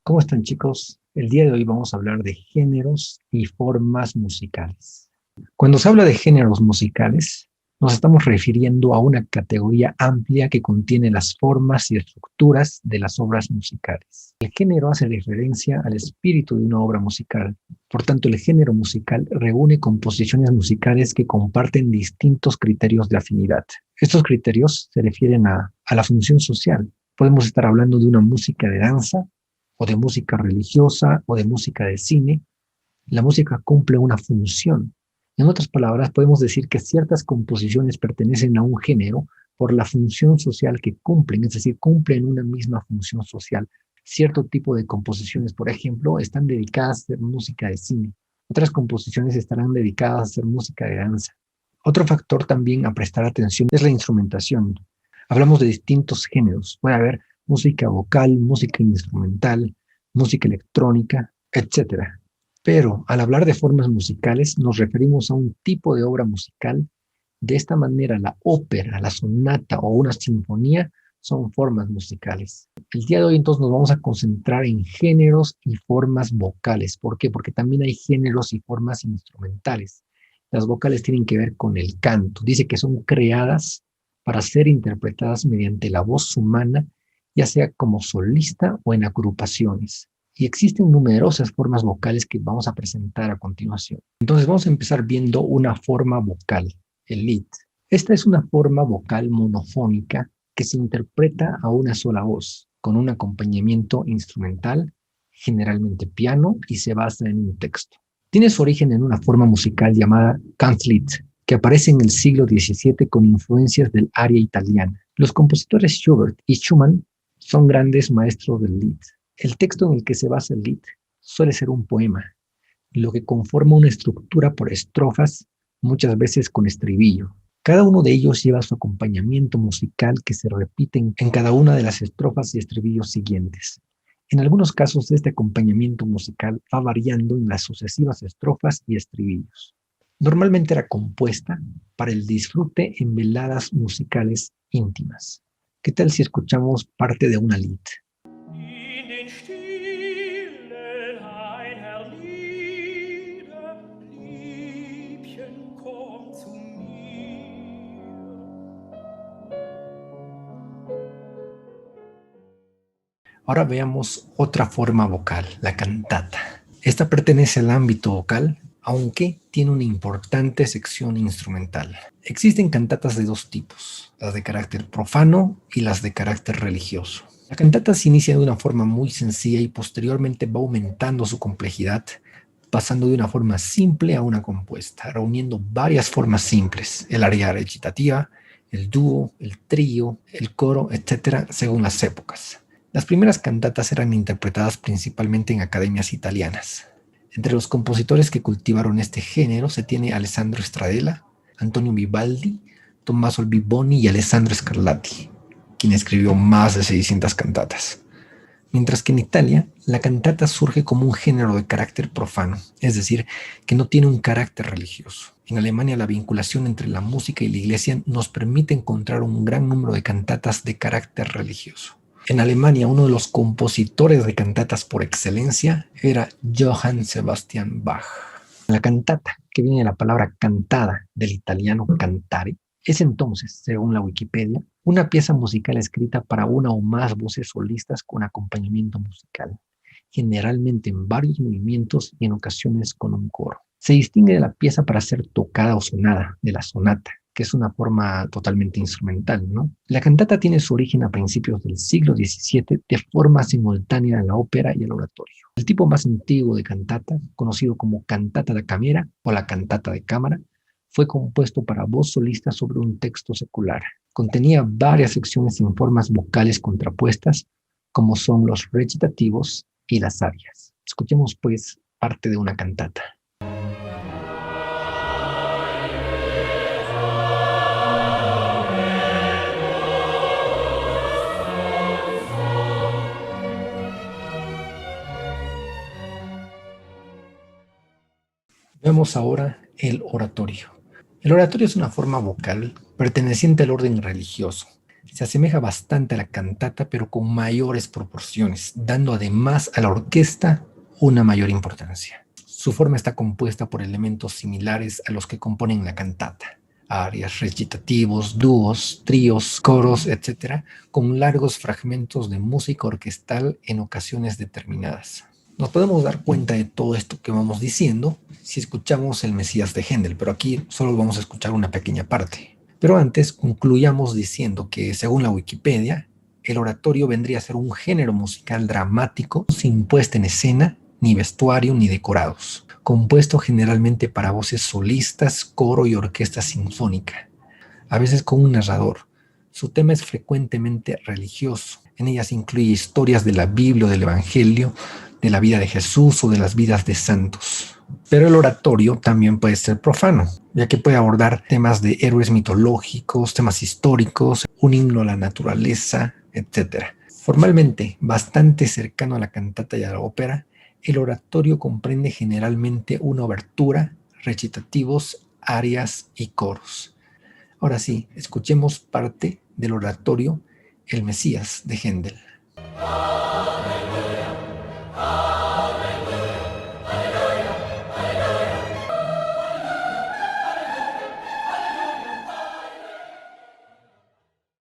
¿Cómo están, chicos? El día de hoy vamos a hablar de géneros y formas musicales. Cuando se habla de géneros musicales, nos estamos refiriendo a una categoría amplia que contiene las formas y estructuras de las obras musicales. El género hace referencia al espíritu de una obra musical. Por tanto, el género musical reúne composiciones musicales que comparten distintos criterios de afinidad. Estos criterios se refieren a la función social. Podemos estar hablando de una música de danza, o de música religiosa, o de música de cine. La música cumple una función. En otras palabras, podemos decir que ciertas composiciones pertenecen a un género por la función social que cumplen, es decir, cumplen una misma función social. Cierto tipo de composiciones, por ejemplo, están dedicadas a hacer música de cine. Otras composiciones estarán dedicadas a hacer música de danza. Otro factor también a prestar atención es la instrumentación. Hablamos de distintos géneros. Puede haber música vocal, música instrumental, música electrónica, etcétera. Pero al hablar de formas musicales nos referimos a un tipo de obra musical. De esta manera, la ópera, la sonata o una sinfonía son formas musicales. El día de hoy entonces nos vamos a concentrar en géneros y formas vocales. ¿Por qué? Porque también hay géneros y formas instrumentales. Las vocales tienen que ver con el canto. Dice que son creadas para ser interpretadas mediante la voz humana, ya sea como solista o en agrupaciones. Y existen numerosas formas vocales que vamos a presentar a continuación. Entonces vamos a empezar viendo una forma vocal, el lead. Esta es una forma vocal monofónica que se interpreta a una sola voz, con un acompañamiento instrumental, generalmente piano, y se basa en un texto. Tiene su origen en una forma musical llamada cantlied, que aparece en el siglo XVII con influencias del aria italiana. Los compositores Schubert y Schumann son grandes maestros del lied. El texto en el que se basa el lied suele ser un poema, lo que conforma una estructura por estrofas, muchas veces con estribillo. Cada uno de ellos lleva su acompañamiento musical que se repite en cada una de las estrofas y estribillos siguientes. En algunos casos, este acompañamiento musical va variando en las sucesivas estrofas y estribillos. Normalmente era compuesta para el disfrute en veladas musicales íntimas. ¿Qué tal si escuchamos parte de una lied? Ahora veamos otra forma vocal, la cantata. Esta pertenece al ámbito vocal, aunque tiene una importante sección instrumental. Existen cantatas de dos tipos, las de carácter profano y las de carácter religioso. La cantata se inicia de una forma muy sencilla y posteriormente va aumentando su complejidad, pasando de una forma simple a una compuesta, reuniendo varias formas simples, el aria recitativa, el dúo, el trío, el coro, etc., según las épocas. Las primeras cantatas eran interpretadas principalmente en academias italianas. Entre los compositores que cultivaron este género se tiene Alessandro Stradella, Antonio Vivaldi, Tommaso Albiboni y Alessandro Scarlatti, quien escribió más de 600 cantatas. Mientras que en Italia, la cantata surge como un género de carácter profano, es decir, que no tiene un carácter religioso. En Alemania, la vinculación entre la música y la iglesia nos permite encontrar un gran número de cantatas de carácter religioso. En Alemania, uno de los compositores de cantatas por excelencia era Johann Sebastian Bach. La cantata, que viene de la palabra cantada, del italiano cantare, es entonces, según la Wikipedia, una pieza musical escrita para una o más voces solistas con acompañamiento musical, generalmente en varios movimientos y en ocasiones con un coro. Se distingue de la pieza para ser tocada o sonada, de la sonata, que es una forma totalmente instrumental, ¿no? La cantata tiene su origen a principios del siglo XVII de forma simultánea en la ópera y el oratorio. El tipo más antiguo de cantata, conocido como cantata da camera o la cantata de cámara, fue compuesto para voz solista sobre un texto secular. Contenía varias secciones en formas vocales contrapuestas, como son los recitativos y las arias. Escuchemos pues parte de una cantata. Vemos ahora el oratorio. El oratorio es una forma vocal perteneciente al orden religioso. Se asemeja bastante a la cantata, pero con mayores proporciones, dando además a la orquesta una mayor importancia. Su forma está compuesta por elementos similares a los que componen la cantata: arias, recitativos, dúos, tríos, coros, etcétera, con largos fragmentos de música orquestal en ocasiones determinadas. Nos podemos dar cuenta de todo esto que vamos diciendo si escuchamos el Mesías de Händel, pero aquí solo vamos a escuchar una pequeña parte. Pero antes concluyamos diciendo que, según la Wikipedia, el oratorio vendría a ser un género musical dramático sin puesta en escena, ni vestuario, ni decorados, compuesto generalmente para voces solistas, coro y orquesta sinfónica, a veces con un narrador. Su tema es frecuentemente religioso. En ellas incluye historias de la Biblia o del Evangelio, de la vida de Jesús o de las vidas de santos. Pero el oratorio también puede ser profano, ya que puede abordar temas de héroes mitológicos, temas históricos, un himno a la naturaleza, etc. Formalmente bastante cercano a la cantata y a la ópera, el oratorio comprende generalmente una obertura, recitativos, arias y coros. Ahora sí, escuchemos parte del oratorio El Mesías de Händel.